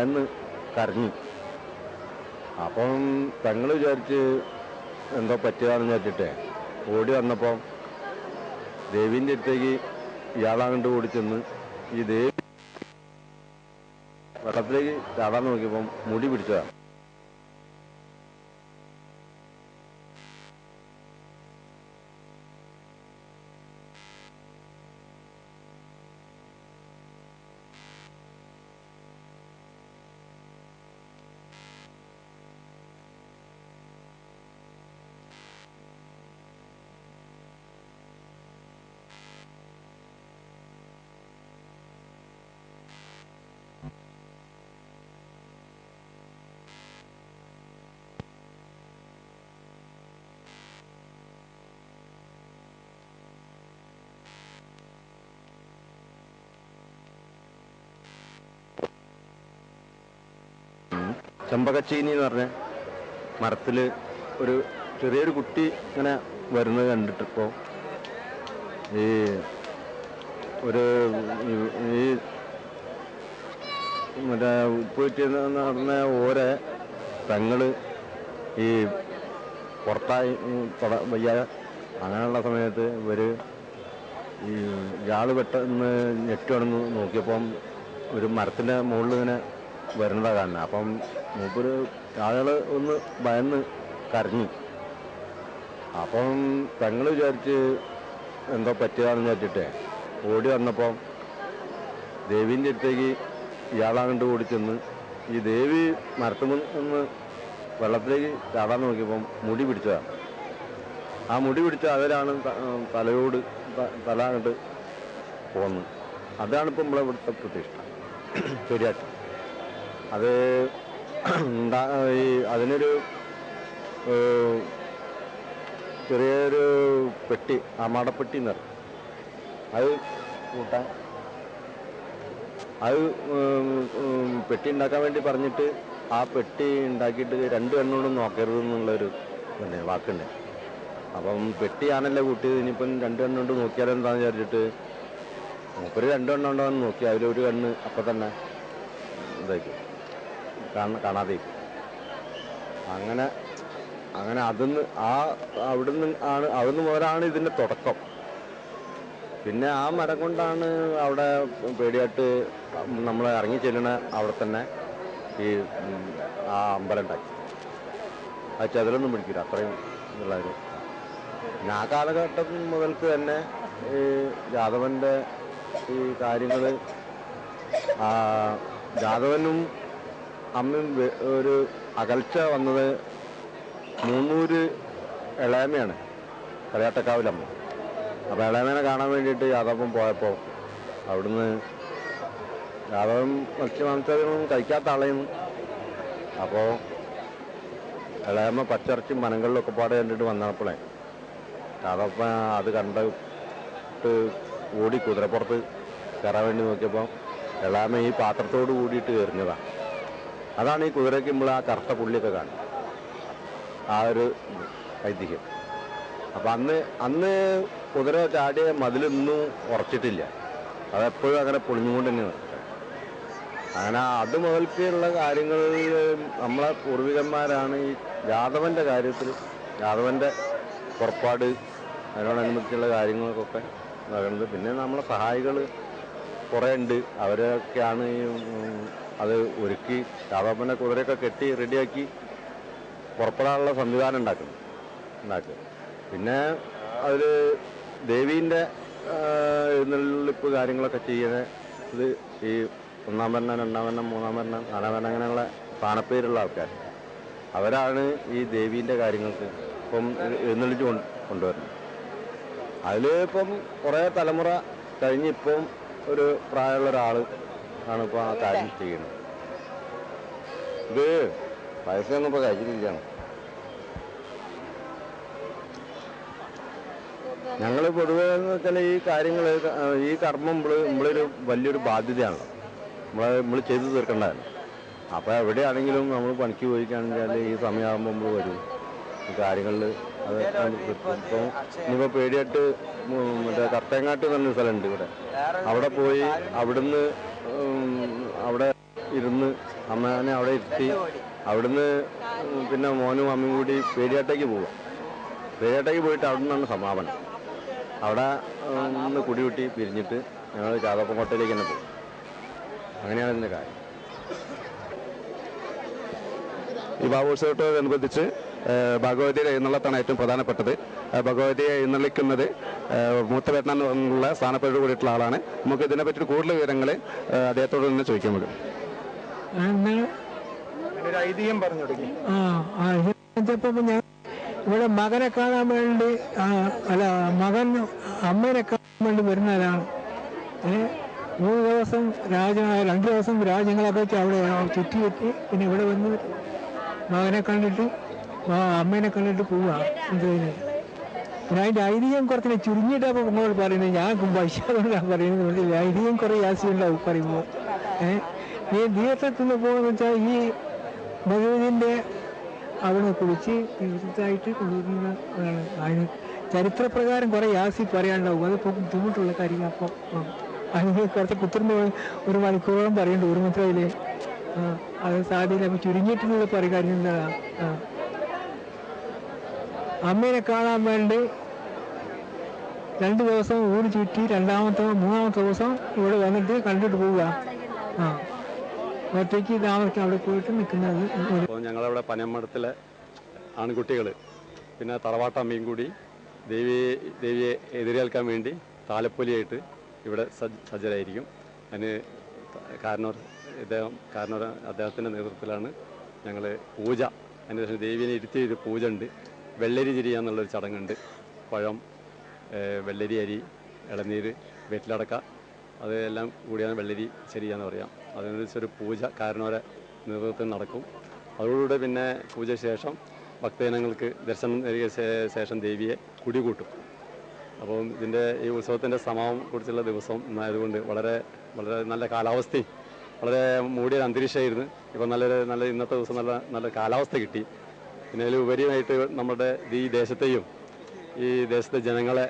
ഭയന്ന് കരഞ്ഞു. അപ്പം പെങ്ങൾ വിചാരിച്ച് എന്തോ പറ്റിയതാണെന്ന് വിചാരിച്ചിട്ടേ ഓടി വന്നപ്പോൾ ദേവീൻ്റെ അടുത്തേക്ക് ഇയാളങ്ങോട്ട് ഓടി ചെന്ന് ഈ ദേവി വെള്ളത്തിലേക്ക് ചാടാൻ നോക്കിയപ്പം മുടി പിടിച്ചതാണ്. ചെമ്പകച്ചീനി എന്ന് പറഞ്ഞ മരത്തിൽ ഒരു ചെറിയൊരു കുട്ടി ഇങ്ങനെ വരുന്നത് കണ്ടിട്ടിപ്പോൾ ഈ മറ്റേ ഉപ്പുറ്റി പറഞ്ഞ ഓരോ പെങ്ങള് ഈ പുറത്തായി വയ്യാതെ അങ്ങനെയുള്ള സമയത്ത് ഇയാൾ പെട്ടെന്ന് ഞെട്ടുകയാണെന്ന് നോക്കിയപ്പം ഒരു മരത്തിൻ്റെ മുകളിൽ ഇങ്ങനെ വരുന്നതാണ് കാണുന്നത്. അപ്പം മൂപ്പര് ആളുകൾ ഒന്ന് ഭയന്ന് കരഞ്ഞു. അപ്പം പെങ്ങൾ വിചാരിച്ച് എന്തോ പറ്റിയതാണെന്ന് വിചാരിച്ചിട്ടേ ഓടി വന്നപ്പോൾ ദേവീൻ്റെ അടുത്തേക്ക് ഇയാളങ്ങോട്ട് ഓടി ചെന്ന് ഈ ദേവി മരത്തിൽ നിന്ന് വെള്ളത്തിലേക്ക് ചാടാൻ നോക്കിയപ്പം മുടി പിടിച്ചതാണ്. ആ മുടി പിടിച്ച അവരാണ് തലയോട് തല അങ്ങോട്ട് പോകുന്നത്. അതാണിപ്പോൾ നമ്മളെ ഇവിടുത്തെ പ്രതിഷ്ഠ ശരിയായിട്ട്. അത് അതിനൊരു ചെറിയൊരു പെട്ടി, ആമാടപ്പെട്ടി എന്ന് പറയും, അത് കൂട്ടാൻ അത് പെട്ടി ഉണ്ടാക്കാൻ വേണ്ടി പറഞ്ഞിട്ട് ആ പെട്ടി ഉണ്ടാക്കിയിട്ട് 2 കണ്ണോടും നോക്കരുത് എന്നുള്ളൊരു പിന്നെ വാക്കുണ്ട്. അപ്പം പെട്ടിയാണല്ലോ കൂട്ടിയത്, ഇനിയിപ്പം 2 കണ്ണുകൊണ്ട് നോക്കിയാലെന്താണെന്ന് വിചാരിച്ചിട്ട് മൂപ്പര് 2 കണ്ണുണ്ടോന്ന് നോക്കി. അതിലൊരു കണ്ണ് അപ്പം തന്നെ ഇതായിരിക്കും കാണാതെയിരിക്കും. അങ്ങനെ അവിടുന്ന് മുതലാണ് ഇതിൻ്റെ തുടക്കം. പിന്നെ ആ മരം കൊണ്ടാണ് അവിടെ പേടിയായിട്ട് നമ്മൾ ഇറങ്ങി ചെല്ലണ അവിടെ തന്നെ ഈ ആ അമ്പലം ഉണ്ടാക്കി. ആ ചെതലൊന്നും പിടിക്കില്ല, അത്രയും ഉള്ളൊരു. പിന്നെ ആ കാലഘട്ടം മുതൽക്ക് തന്നെ ഈ ജാതവൻ്റെ ഈ കാര്യങ്ങൾ, ജാതവനും അമ്മയും ഒരു അകൽച്ച വന്നത് മൂന്നൂര് ഇളയമയാണ്, കളിയാട്ടക്കാവിലമ്മ. അപ്പോൾ ഇളയമേനെ കാണാൻ വേണ്ടിയിട്ട് യാദവൻ പോയപ്പോൾ അവിടുന്ന് യാദവൻ മത്സ്യമാംസങ്ങളൊന്നും കഴിക്കാത്ത ആളെയും. അപ്പോൾ ഇളയമ്മ പച്ചിറച്ചി മനങ്ങളിലൊക്കെ പാടെ കണ്ടിട്ട് വന്നപ്പോഴേ യാദവൻ അത് കണ്ടിട്ട് ഓടി കുതിരപ്പുറത്ത് കയറാൻ വേണ്ടി നോക്കിയപ്പോൾ ഇളയമ്മ ഈ പാത്രത്തോട് കൂടിയിട്ട് എറിഞ്ഞതാണ്. അതാണ് ഈ കുതിരയ്ക്ക് നമ്മൾ ആ കറുത്ത പുള്ളിയൊക്കെ കാണും, ആ ഒരു ഐതിഹ്യം. അപ്പം അന്ന് കുതിര ചാടിയ മതിലൊന്നും ഉറച്ചിട്ടില്ല, അതെപ്പോഴും അങ്ങനെ പൊളിഞ്ഞുകൊണ്ട് തന്നെ നിർത്തുക. അങ്ങനെ അത് മുതൽക്കുള്ള കാര്യങ്ങളിൽ നമ്മളെ പൂർവികന്മാരാണ് ഈ യാദവൻ്റെ കാര്യത്തിൽ, യാദവൻ്റെ പുറപ്പാട് അതിനോടനുബന്ധിച്ചുള്ള കാര്യങ്ങൾക്കൊക്കെ നടക്കുന്നത്. പിന്നെ നമ്മളെ സഹായികൾ കുറേ ഉണ്ട്, അവരൊക്കെയാണ് ഈ അത് ഒരുക്കി യാദവൻ്റെ കുതിരയൊക്കെ കെട്ടി റെഡിയാക്കി പുറപ്പെടാനുള്ള സംവിധാനം ഉണ്ടാക്കുക. പിന്നെ അതിൽ ദേവീൻ്റെ എഴുന്നള്ളിപ്പ് കാര്യങ്ങളൊക്കെ ചെയ്യുന്നത് ഈ 1-ാം ഭരണം, 2-ാം ഭരണം, 3-ാം ഭരണം, 4-ാം ഭരണം അങ്ങനെയുള്ള സ്ഥാനപ്പേരുള്ള ആൾക്കാർ, അവരാണ് ഈ ദേവീൻ്റെ കാര്യങ്ങൾക്ക് ഇപ്പം എഴുന്നള്ളിച്ച് കൊണ്ടുവരുന്നത്. അതിൽ ഇപ്പം കുറേ തലമുറ കഴിഞ്ഞ് ഇപ്പം ഒരു പ്രായമുള്ള ഒരാൾ ആണ് ഇപ്പോൾ ആ കാര്യം ചെയ്യുന്നത്. ഇത് പൈസയൊന്നും ഇപ്പോൾ കഴിച്ചിരിക്കുകയാണ്. ഞങ്ങൾ പൊതുവേ എന്ന് വെച്ചാൽ ഈ കാര്യങ്ങൾ, ഈ കർമ്മം നമ്മളൊരു വലിയൊരു ബാധ്യതയാണല്ലോ, നമ്മൾ ചെയ്തു തീർക്കേണ്ടതാണ്. അപ്പോൾ എവിടെയാണെങ്കിലും നമ്മൾ പണിക്ക് പോയിക്കാണെന്ന് ഈ സമയമാകുമ്പോൾ നമ്മൾ വരും ഈ കാര്യങ്ങളിൽ. അത് ഇപ്പോൾ ഇനിയിപ്പോൾ പേടിയായിട്ട് മറ്റേ കർത്തേങ്ങാട്ട് എന്നൊരു സ്ഥലമുണ്ട് ഇവിടെ, അവിടെ പോയി അവിടുന്ന് അവിടെ ഇരുന്ന് അമ്മേനെ അവിടെ ഇരുത്തി അവിടുന്ന് പിന്നെ മോനും അമ്മയും കൂടി പേടിയാട്ടേക്ക് പോവുക. പേടിയാട്ടേക്ക് പോയിട്ട് അവിടെ നിന്നാണ് സമാപനം. അവിടെ നിന്ന് കുടികൂട്ടി പിരിഞ്ഞിട്ട് ഞങ്ങൾ ചാതപ്പൻകോട്ടയിലേക്ക് തന്നെ പോകും. അങ്ങനെയാണ് ഇതിൻ്റെ കാര്യം. ഈ വാവുത്സവത്തോടനുബന്ധിച്ച് ഭഗവതിയുടെ എഴുന്നള്ളത്താണ് ഏറ്റവും പ്രധാനപ്പെട്ടത്. ഭഗവതിയെ എഴുന്നള്ളിക്കുന്നത് മൂത്തവേട്ടൻ എന്നുള്ള സ്ഥാനപ്പേരോട് കൂടിയിട്ടുള്ള ആളാണ്. നമുക്ക് ഇതിനെപ്പറ്റി കൂടുതൽ വിവരങ്ങൾ അദ്ദേഹത്തോട് തന്നെ ചോദിക്കാൻ പറ്റും. ഐതിഹ്യം പറഞ്ഞു തുടങ്ങി. ഞാൻ ഇവിടെ മകനെ കാണാൻ വേണ്ടി മകൻ അമ്മേനെ കാണാൻ വേണ്ടി വരുന്നതാണ്. 3 ദിവസം 2 ദിവസം രാജ്യങ്ങളൊക്കെ വെച്ച് അവിടെ ചുറ്റി പിന്നെ ഇവിടെ വന്ന് മകനെ കണ്ടിട്ട് അമ്മേനെ കണ്ടിട്ട് പോവാ. പിന്നെ അതിൻ്റെ ഐതിഹ്യം കുറച്ചിനെ ചുരുങ്ങിയിട്ടാണ് നിങ്ങളോട് പറയുന്നത്. ഞാൻ വൈശാഖോടാണ് പറയുന്നത്. ഐതിഹ്യം കുറേ യാസിയുണ്ടാവും പറയുമ്പോൾ. ഈ ദീർഘത്തിൽ നിന്ന് പോകുന്ന വെച്ചാൽ ഈ ഭഗവതിൻ്റെ അവിടെ കുളിച്ച് തീർച്ചയായിട്ട് കൊണ്ടുവരുന്നതാണ്. അതിന് ചരിത്രപ്രകാരം കുറേ യാസി പറയാനുണ്ടാവും. അതിപ്പോൾ ബുദ്ധിമുട്ടുള്ള കാര്യം. അപ്പം അതിന് കുറച്ച് കുത്തിരുന്ന് 1 മണിക്കൂറോളം പറയുന്നുണ്ട് ഊർമത്രയില്. അത് സാധ്യത അപ്പം ചുരുങ്ങിയിട്ടുള്ള കാര്യം എന്താണ്, അമ്മേനെ കാണാൻ വേണ്ടി 2 ദിവസം ഊര് ചുറ്റി 3-ാമത്തെ ദിവസം ഇവിടെ വന്നിട്ട് കണ്ടിട്ട് പോവുക. ഒറ്റയ്ക്ക് താമസിക്കാൻ അവിടെ പോയിട്ട് നിൽക്കുന്നത്. ഞങ്ങളവിടെ പനമടത്തിലെ ആൺകുട്ടികൾ പിന്നെ തറവാട്ടമ്മയും കൂടി ദേവിയെ എതിരേൽക്കാൻ വേണ്ടി താലപ്പൊലിയായിട്ട് ഇവിടെ സജ്ജരായിരിക്കും. അതിന് അദ്ദേഹത്തിൻ്റെ നേതൃത്വത്തിലാണ് ഞങ്ങൾ പൂജ. അതിനുശേഷം ദേവിയെ ഇരുത്തിയൊരു പൂജ ഉണ്ട്. വെള്ളരി ചിരിയ എന്നുള്ളൊരു ചടങ്ങുണ്ട്. പഴം, വെള്ളരി അരി, ഇളനീര്, വെറ്റിലടക്ക, അതെല്ലാം കൂടിയാണ് വെള്ളരി ചെരിയാന്ന് പറയാം. അതിനനുസരിച്ചൊരു പൂജ കാരണവരെ നേതൃത്വത്തിൽ നടക്കും. അതോടുകൂടി പിന്നെ പൂജ ശേഷം ഭക്തജനങ്ങൾക്ക് ദർശനം നൽകിയ ശേഷം ദേവിയെ കുടികൂട്ടും. അപ്പോൾ ഇതിൻ്റെ ഈ ഉത്സവത്തിൻ്റെ സമാപനം കുറിച്ചുള്ള ദിവസം എന്നായതുകൊണ്ട് വളരെ വളരെ നല്ല കാലാവസ്ഥയും വളരെ മൂടിയൊരു അന്തരീക്ഷമായിരുന്നു. ഇപ്പം നല്ല ഇന്നത്തെ ദിവസം നല്ല കാലാവസ്ഥ കിട്ടി. പിന്നെ അതിൽ ഉപരിയായിട്ട് നമ്മുടെ ഈ ദേശത്തെയും ഈ ദേശത്തെ ജനങ്ങളെ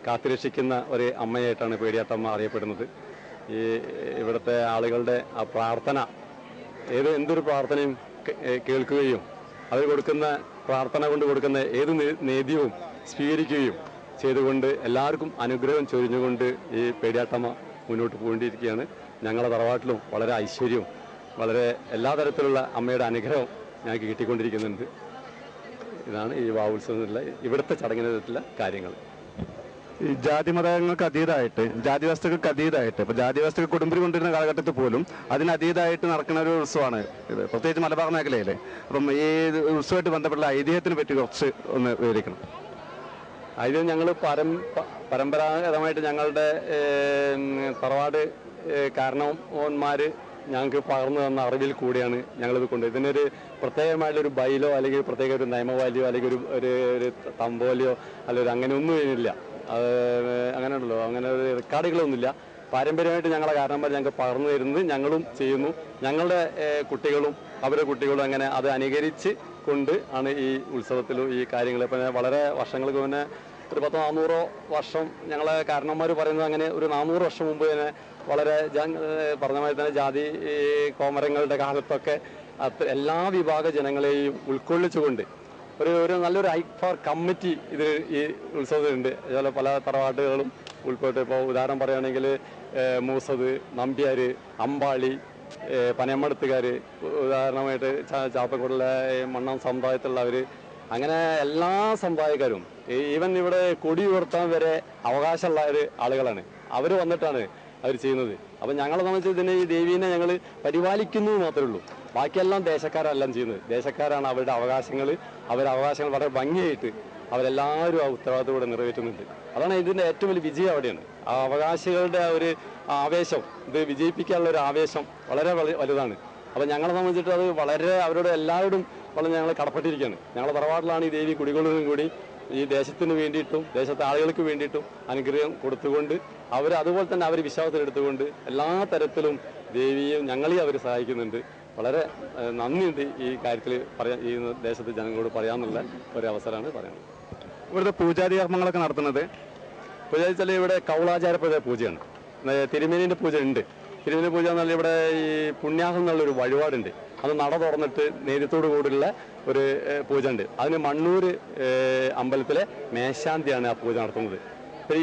കാത്തുരക്ഷിക്കുന്ന ഒരു അമ്മയായിട്ടാണ് പേടിയാട്ടമ്മ അറിയപ്പെടുന്നത്. ഈ ഇവിടുത്തെ ആളുകളുടെ ആ പ്രാർത്ഥന എന്തൊരു പ്രാർത്ഥനയും കേൾക്കുകയും അവർ കൊടുക്കുന്ന പ്രാർത്ഥന കൊണ്ട് കൊടുക്കുന്ന ഏത് നേദ്യവും സ്വീകരിക്കുകയും ചെയ്തുകൊണ്ട് എല്ലാവർക്കും അനുഗ്രഹം ചൊരിഞ്ഞുകൊണ്ട് ഈ പേടിയാട്ടമ്മ മുന്നോട്ട് പോകേണ്ടിയിരിക്കുകയാണ്. ഞങ്ങളുടെ തറവാട്ടിലും വളരെ ഐശ്വര്യവും വളരെ എല്ലാ തരത്തിലുള്ള അമ്മയുടെ അനുഗ്രഹം ഞങ്ങൾക്ക് കിട്ടിക്കൊണ്ടിരിക്കുന്നുണ്ട്. ഇതാണ് ഈ വാവുത്സവത്തിലുള്ള ഇവിടുത്തെ ചടങ്ങിനുള്ള കാര്യങ്ങൾ. ഈ ജാതിമതങ്ങൾക്ക് അതീതമായിട്ട് ജാതി വ്യവസ്ഥകൾക്ക് അതീതമായിട്ട് ഇപ്പോൾ ജാതി വ്യവസ്ഥകൾ കൊടുമ്പിരി കൊണ്ടിരുന്ന കാലഘട്ടത്തിൽ പോലും അതിനതീതമായിട്ട് നടക്കുന്ന ഒരു ഉത്സവമാണ് ഇത്, പ്രത്യേകിച്ച് മലബാർ മേഖലയിൽ. അപ്പം ഈ ഉത്സവമായിട്ട് ബന്ധപ്പെട്ട ഐതിഹ്യത്തിനെ പറ്റി കുറച്ച് ഒന്ന് വിവരിക്കണം. ഐതിഹ്യം ഞങ്ങൾ പരമ്പരാഗതമായിട്ട് ഞങ്ങളുടെ തറവാട് കാരണവന്മാർ ഞങ്ങൾക്ക് പകർന്നു തന്ന അറിവിൽ കൂടിയാണ് ഞങ്ങളിത് ഇതിനൊരു പ്രത്യേകമായിട്ടൊരു ബൈലോ അല്ലെങ്കിൽ പ്രത്യേക ഒരു നിയമവാല്യോ അല്ലെങ്കിൽ ഒരു തമ്പോലിയോ അല്ലെങ്കിൽ അങ്ങനെ ഒന്നും ഇതിനില്ല. അങ്ങനെ ഉണ്ടല്ലോ, അങ്ങനെ ഒരു റെക്കോർഡുകളൊന്നുമില്ല. പാരമ്പര്യമായിട്ട് ഞങ്ങളെ കാരണന്മാർ ഞങ്ങൾക്ക് പകർന്നു തരുന്നത് ഞങ്ങളും ചെയ്യുന്നു. ഞങ്ങളുടെ കുട്ടികളും അവരുടെ കുട്ടികളും അങ്ങനെ അത് അനുകരിച്ച് കൊണ്ട് ആണ് ഈ ഉത്സവത്തിലും ഈ കാര്യങ്ങൾ. ഇപ്പം വളരെ വർഷങ്ങൾക്ക് മുന്നേ ഒരു 100-400 വർഷം ഞങ്ങളെ കാരണന്മാർ പറയുന്നത് അങ്ങനെ ഒരു 400 വർഷം മുമ്പ് തന്നെ വളരെ പറഞ്ഞ മാതിരി തന്നെ ജാതി കോമരങ്ങളുടെ കാലത്തൊക്കെ എല്ലാ വിഭാഗ ജനങ്ങളെയും ഉൾക്കൊള്ളിച്ചുകൊണ്ട് ഒരു നല്ലൊരു ഐക്യ കമ്മിറ്റി ഇത് ഈ ഉത്സവത്തിലുണ്ട്. അതുപോലെ പല തറവാട്ടുകളും ഉൾപ്പെട്ട് ഇപ്പോൾ ഉദാഹരണം പറയുകയാണെങ്കിൽ മൂസത്, നമ്പ്യാർ, അമ്പാളി, പനയമ്മടത്തുകാർ, ഉദാഹരണമായിട്ട് ചാപ്പക്കുടിലെ മണ്ണാം സമുദായത്തിലുള്ളവർ, അങ്ങനെ എല്ലാ സമുദായക്കാരും ഈവൻ ഇവിടെ കൊടി ഉയർത്താൻ വരെ അവകാശമുള്ള ഒരു ആളുകളാണ്. അവർ വന്നിട്ടാണ് അവർ ചെയ്യുന്നത്. അപ്പം ഞങ്ങളെ സംബന്ധിച്ച് ഇതിനെ ഈ ദേവീനെ ഞങ്ങൾ പരിപാലിക്കുന്നു മാത്രമേ ഉള്ളൂ. ബാക്കിയെല്ലാം ദേശക്കാരെല്ലാം ചെയ്യുന്നത്. ദേശക്കാരാണ് അവരുടെ അവകാശങ്ങൾ വളരെ ഭംഗിയായിട്ട് അവരെല്ലാവരും ആ ഉത്തരവാദിത്തത്തോടെ നിറവേറ്റുന്നുണ്ട്. അതാണ് ഇതിൻ്റെ ഏറ്റവും വലിയ വിജയം അവിടെയാണ്. ആ അവകാശികളുടെ ഒരു ആവേശം, ഇത് വിജയിപ്പിക്കാനുള്ള ഒരു ആവേശം വളരെ വലുതാണ്. അപ്പം ഞങ്ങളെ സംബന്ധിച്ചിട്ട് അത് വളരെ അവരോട് എല്ലാവരോടും വളരെ ഞങ്ങൾ കടപ്പെട്ടിരിക്കുകയാണ്. ഞങ്ങളുടെ തറവാട്ടിലാണ് ഈ ദേവി കുടികൊള്ളുന്നതും കൂടി ഈ ദേശത്തിന് വേണ്ടിയിട്ടും ദേശത്തെ ആളുകൾക്ക് വേണ്ടിയിട്ടും അനുഗ്രഹം കൊടുത്തുകൊണ്ട് അതുപോലെ തന്നെ അവർ വിശ്വാസത്തിലെടുത്തുകൊണ്ട് എല്ലാ തരത്തിലും ദേവിയും ഞങ്ങളെയും അവർ സഹായിക്കുന്നുണ്ട്. വളരെ നന്ദിയുണ്ട് ഈ കാര്യത്തിൽ ഈ ദേശത്തെ ജനങ്ങളോട് പറയാമെന്നുള്ള ഒരു അവസരമാണ് പറയുന്നത്. ഇവിടുത്തെ പൂജാതി കർമ്മങ്ങളൊക്കെ നടത്തുന്നത് പൂജ വെച്ചാൽ ഇവിടെ കൗളാചാരപ്രദ പൂജയാണ്. തിരുമേനിൻ്റെ പൂജ ഉണ്ട്. തിരുവനന്തപുരം പൂജ എന്നാൽ ഇവിടെ ഈ പുണ്യാഹം എന്നുള്ളൊരു വഴിപാടുണ്ട്. അത് നട തുറന്നിട്ട് നേര്യത്തോടു കൂടിയുള്ള ഒരു പൂജ ഉണ്ട്. അതിന് മണ്ണൂർ അമ്പലത്തിലെ മേശാന്തിയാണ് ആ പൂജ നടത്തുന്നത്.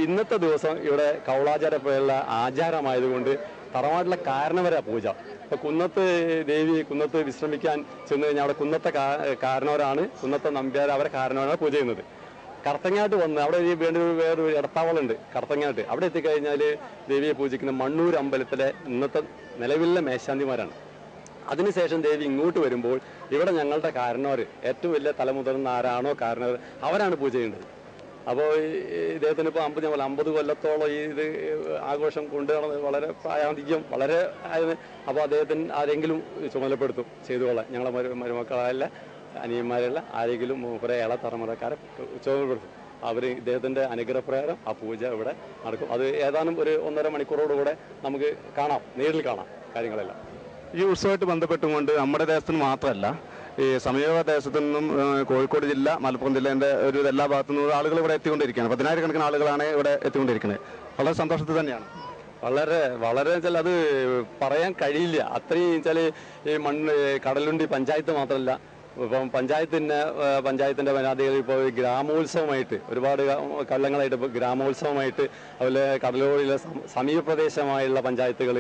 ഇന്നത്തെ ദിവസം ഇവിടെ കൗളാചാരപ്പോലുള്ള ആചാരമായതുകൊണ്ട് തറവാട്ടിലെ കാരണവരാ പൂജ. ഇപ്പൊ കുന്നത്ത് ദേവി കുന്നത്ത് വിശ്രമിക്കാൻ ചെന്ന് കഴിഞ്ഞാൽ അവിടെ കുന്നത്തെ കാരണവരാണ്, കുന്നത്തെ നമ്പ്യാർ അവരെ കാരണവരാണ് പൂജ ചെയ്യുന്നത്. കർത്തങ്ങാട്ട് വന്ന് അവിടെ വേറൊരു ഇടത്താവളുണ്ട് കർത്തങ്ങാട്ട്, അവിടെ എത്തിക്കഴിഞ്ഞാൽ ദേവിയെ പൂജിക്കുന്ന മണ്ണൂർ അമ്പലത്തിലെ ഇന്നത്തെ നിലവിലെ മേശാന്തിമാരാണ്. അതിനുശേഷം ദേവി ഇങ്ങോട്ട് വരുമ്പോൾ ഇവിടെ ഞങ്ങളുടെ കാരണവർ, ഏറ്റവും വലിയ തലമുതിർന്ന ആരാണോ കാരണവർ, അവരാണ് പൂജ ചെയ്യേണ്ടത്. അപ്പോൾ ഇദ്ദേഹത്തിന് ഇപ്പോൾ 50 കൊല്ലത്തോളം ഈ ഇത് ആഘോഷം കൊണ്ടു നടന്ന് വളരെ പ്രായാധിക്യം വളരെ ആയത്. അപ്പോൾ അദ്ദേഹത്തിന് ആരെങ്കിലും ചുമതലപ്പെടുത്തും ചെയ്തുകൊള്ളാം. ഞങ്ങളെ മരുമക്കളല്ല അനിയന്മാരല്ല ആരെങ്കിലും കുറേ ഇള തലമുറക്കാരെ ചുമതലപ്പെടുത്തും. അവർ ഇദ്ദേഹത്തിൻ്റെ അനുഗ്രഹപ്രകാരം ആ പൂജ ഇവിടെ നടക്കും. അത് ഏതാനും ഒരു 1.5 മണിക്കൂറോടുകൂടെ നമുക്ക് കാണാം, നേരിൽ കാണാം കാര്യങ്ങളെല്ലാം. ഈ ഉത്സവമായിട്ട് ബന്ധപ്പെട്ടുകൊണ്ട് നമ്മുടെ ദേശത്തിന് മാത്രമല്ല, ഈ സമീപ ദേശത്തു നിന്നും കോഴിക്കോട് ജില്ല, മലപ്പുറം ജില്ലേൻ്റെ ഒരു എല്ലാ ഭാഗത്തു നിന്നും ആളുകൾ ഇവിടെ എത്തിക്കൊണ്ടിരിക്കുകയാണ്. 10,000-കണക്കിന് ആളുകളാണ് ഇവിടെ എത്തിക്കൊണ്ടിരിക്കുന്നത്. വളരെ സന്തോഷത്തിൽ തന്നെയാണ്. വളരെ വെച്ചാൽ അത് പറയാൻ കഴിയില്ല. അത്രയും വെച്ചാൽ ഈ കടലുണ്ടി പഞ്ചായത്ത് മാത്രമല്ല, ഇപ്പം പഞ്ചായത്തിൻ്റെ വനാദികൾ ഇപ്പോൾ ഗ്രാമോത്സവമായിട്ട് ഒരുപാട് കൊല്ലങ്ങളായിട്ട് ഇപ്പോൾ ഗ്രാമോത്സവമായിട്ട്, അതുപോലെ കടലോടിയിലെ സമീപ പ്രദേശമായുള്ള പഞ്ചായത്തുകൾ,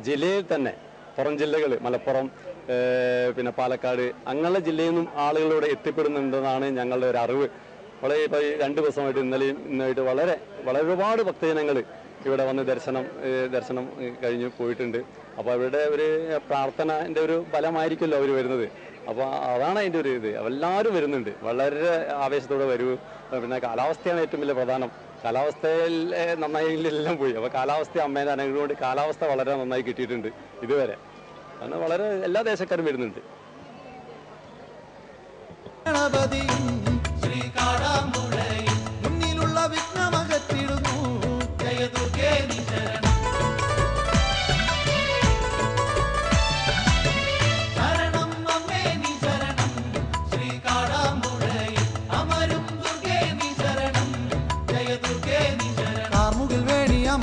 ജില്ലയിൽ തന്നെ പുറം ജില്ലകൾ മലപ്പുറം, പിന്നെ പാലക്കാട്, അങ്ങനെയുള്ള ജില്ലയിൽ നിന്നും ആളുകളിവിടെ എത്തിപ്പെടുന്നുണ്ടെന്നാണ് ഞങ്ങളുടെ ഒരു അറിവ്. വളരെ ഇപ്പോൾ ഈ 2 ദിവസമായിട്ട് ഇന്നായിട്ട് വളരെ ഒരുപാട് ഭക്തജനങ്ങൾ ഇവിടെ വന്ന് ദർശനം കഴിഞ്ഞ് പോയിട്ടുണ്ട്. അപ്പോൾ അവരുടെ ഒരു പ്രാർത്ഥനൻ്റെ ഒരു ഫലമായിരിക്കുമല്ലോ അവർ വരുന്നത്. അപ്പോൾ അതാണ് അതിൻ്റെ ഒരു ഇത്. എല്ലാവരും വരുന്നുണ്ട്, വളരെ ആവേശത്തോടെ വരൂ. പിന്നെ കാലാവസ്ഥയാണ് ഏറ്റവും വലിയ പ്രധാനം. കാലാവസ്ഥയിൽ നന്നായില്ലെല്ലാം പോയി. അപ്പോൾ കാലാവസ്ഥ അമ്മേൻ്റെ അനുഗ്രഹം കൊണ്ട് കാലാവസ്ഥ വളരെ നന്നായി കിട്ടിയിട്ടുണ്ട് ഇതുവരെ. കാരണം വളരെ എല്ലാ ദേശക്കാരും വരുന്നുണ്ട്.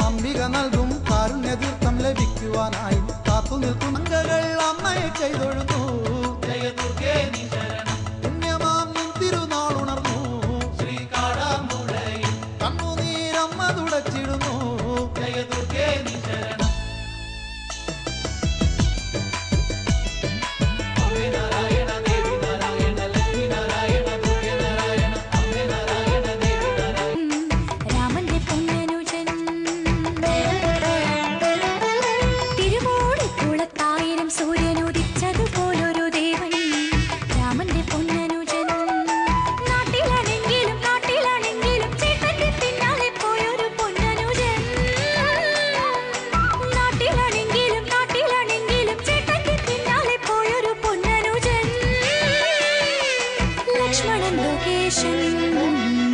അംബിക നൽകും കാരുണ്യതീർത്ഥം ലഭിക്കുവാനായി കാത്തു നിൽക്കും അംഗകൾ അമ്മയെ കൈതൊഴുന്നു. പുണ്യമാം നിൻ തിരുനാളുണർന്നു ശ്രീകാടാമ്പുഴയിൽ കണ്ണുനീരമ്മ തുടച്ചിടുന്നു. Lakshmanan location